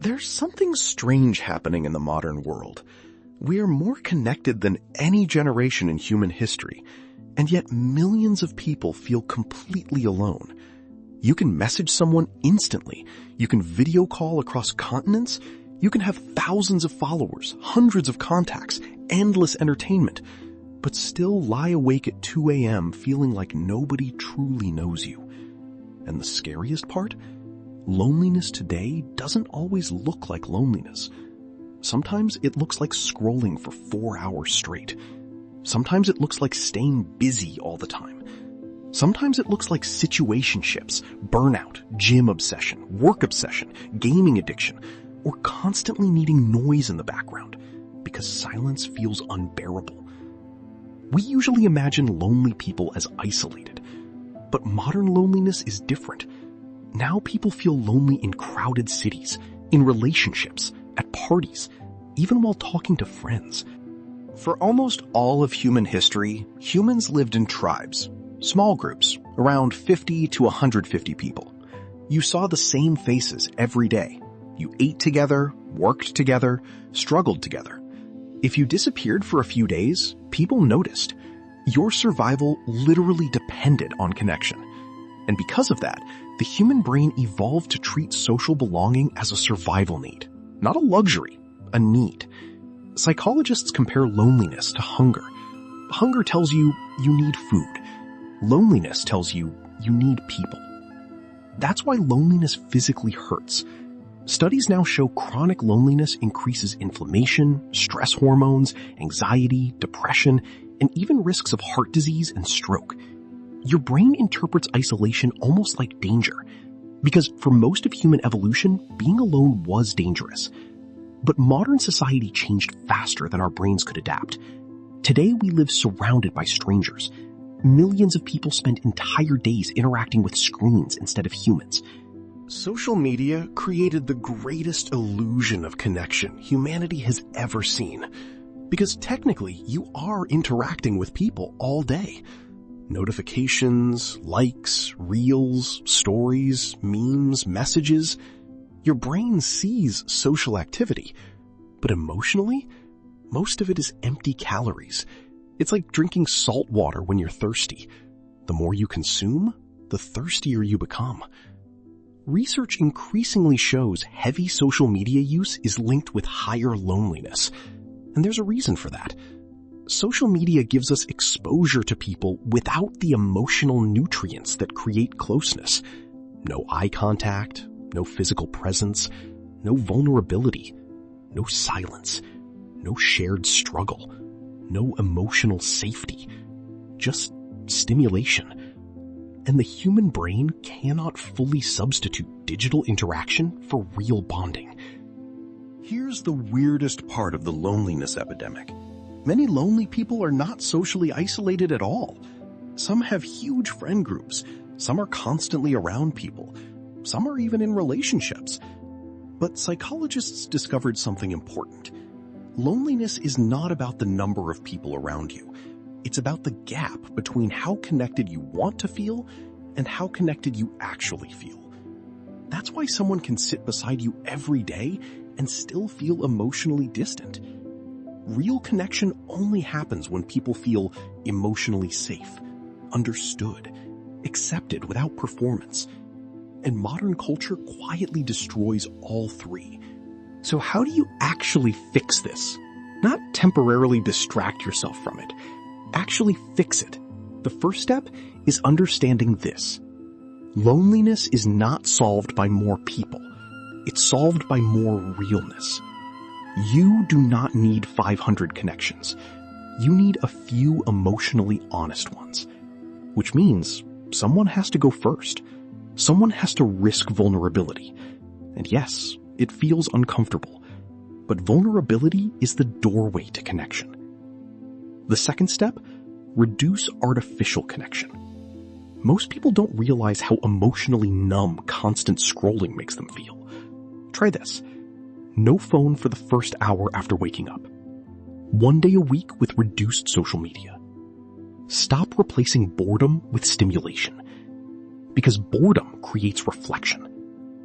There's something strange happening in the modern world. We are more connected than any generation in human history, and yet millions of people feel completely alone. You can message someone instantly. You can video call across continents. You can have thousands of followers, hundreds of contacts, endless entertainment, but still lie awake at 2 a.m. feeling like nobody truly knows you. And the scariest part? Loneliness today doesn't always look like loneliness. Sometimes it looks like scrolling for 4 hours straight. Sometimes it looks like staying busy all the time. Sometimes it looks like situationships, burnout, gym obsession, work obsession, gaming addiction, or constantly needing noise in the background because silence feels unbearable. We usually imagine lonely people as isolated, but modern loneliness is different. Now people feel lonely in crowded cities, in relationships, at parties, even while talking to friends. For almost all of human history, humans lived in tribes, small groups, around 50 to 150 people. You saw the same faces every day. You ate together, worked together, struggled together. If you disappeared for a few days, people noticed. Your survival literally depended on connection. And because of that, the human brain evolved to treat social belonging as a survival need, not a luxury, a need. Psychologists compare loneliness to hunger. Hunger tells you you need food. Loneliness tells you you need people. That's why loneliness physically hurts. Studies now show chronic loneliness increases inflammation, stress hormones, anxiety, depression, and even risks of heart disease and stroke. Your brain interprets isolation almost like danger, because for most of human evolution, being alone was dangerous. But modern society changed faster than our brains could adapt. Today we live surrounded by strangers. Millions of people spend entire days interacting with screens instead of humans. Social media created the greatest illusion of connection humanity has ever seen. Because technically, you are interacting with people all day. Notifications, likes, reels, stories, memes, messages. Your brain sees social activity. But emotionally, most of it is empty calories. It's like drinking salt water when you're thirsty. The more you consume, the thirstier you become. Research increasingly shows heavy social media use is linked with higher loneliness. And there's a reason for that. Social media gives us exposure to people without the emotional nutrients that create closeness. No eye contact, no physical presence, no vulnerability, no silence, no shared struggle, no emotional safety, just stimulation. And the human brain cannot fully substitute digital interaction for real bonding. Here's the weirdest part of the loneliness epidemic. Many lonely people are not socially isolated at all. Some have huge friend groups. Some are constantly around people. Some are even in relationships. But psychologists discovered something important. Loneliness is not about the number of people around you. It's about the gap between how connected you want to feel and how connected you actually feel. That's why someone can sit beside you every day and still feel emotionally distant. Real connection only happens when people feel emotionally safe, understood, accepted without performance. And modern culture quietly destroys all three. So how do you actually fix this? Not temporarily distract yourself from it. Actually fix it. The first step is understanding this. Loneliness is not solved by more people. It's solved by more realness. You do not need 500 connections. You need a few emotionally honest ones. Which means someone has to go first. Someone has to risk vulnerability. And yes, it feels uncomfortable. But vulnerability is the doorway to connection. The second step, reduce artificial connection. Most people don't realize how emotionally numb constant scrolling makes them feel. Try this. No phone for the first hour after waking up. 1 day a week with reduced social media. Stop replacing boredom with stimulation. Because boredom creates reflection.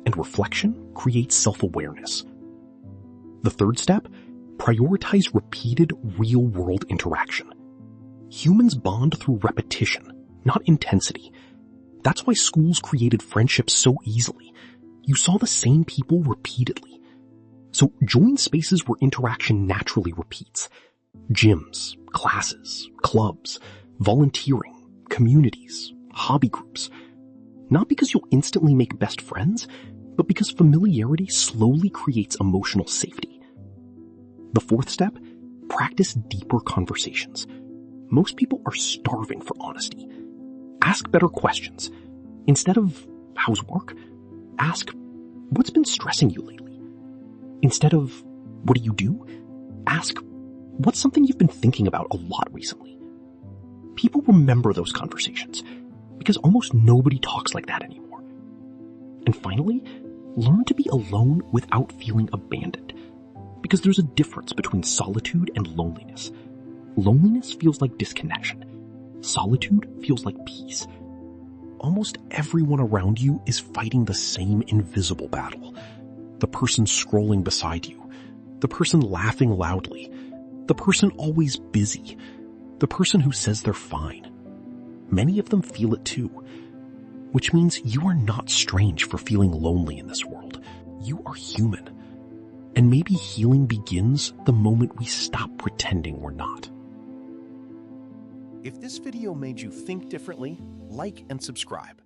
and reflection creates self-awareness. The third step, prioritize repeated real-world interaction. Humans bond through repetition, not intensity. That's why schools created friendships so easily. You saw the same people repeatedly. So join spaces where interaction naturally repeats. Gyms, classes, clubs, volunteering, communities, hobby groups. Not because you'll instantly make best friends, but because familiarity slowly creates emotional safety. The fourth step, practice deeper conversations. Most people are starving for honesty. Ask better questions. Instead of, how's work? Ask, what's been stressing you lately? Instead of, what do you do? Ask, what's something you've been thinking about a lot recently? People remember those conversations because almost nobody talks like that anymore. And finally, learn to be alone without feeling abandoned, because there's a difference between solitude and loneliness. Loneliness feels like disconnection. Solitude feels like peace. Almost everyone around you is fighting the same invisible battle. The person scrolling beside you, the person laughing loudly, the person always busy, the person who says they're fine. Many of them feel it too, which means you are not strange for feeling lonely in this world. You are human. And maybe healing begins the moment we stop pretending we're not. If this video made you think differently, like and subscribe.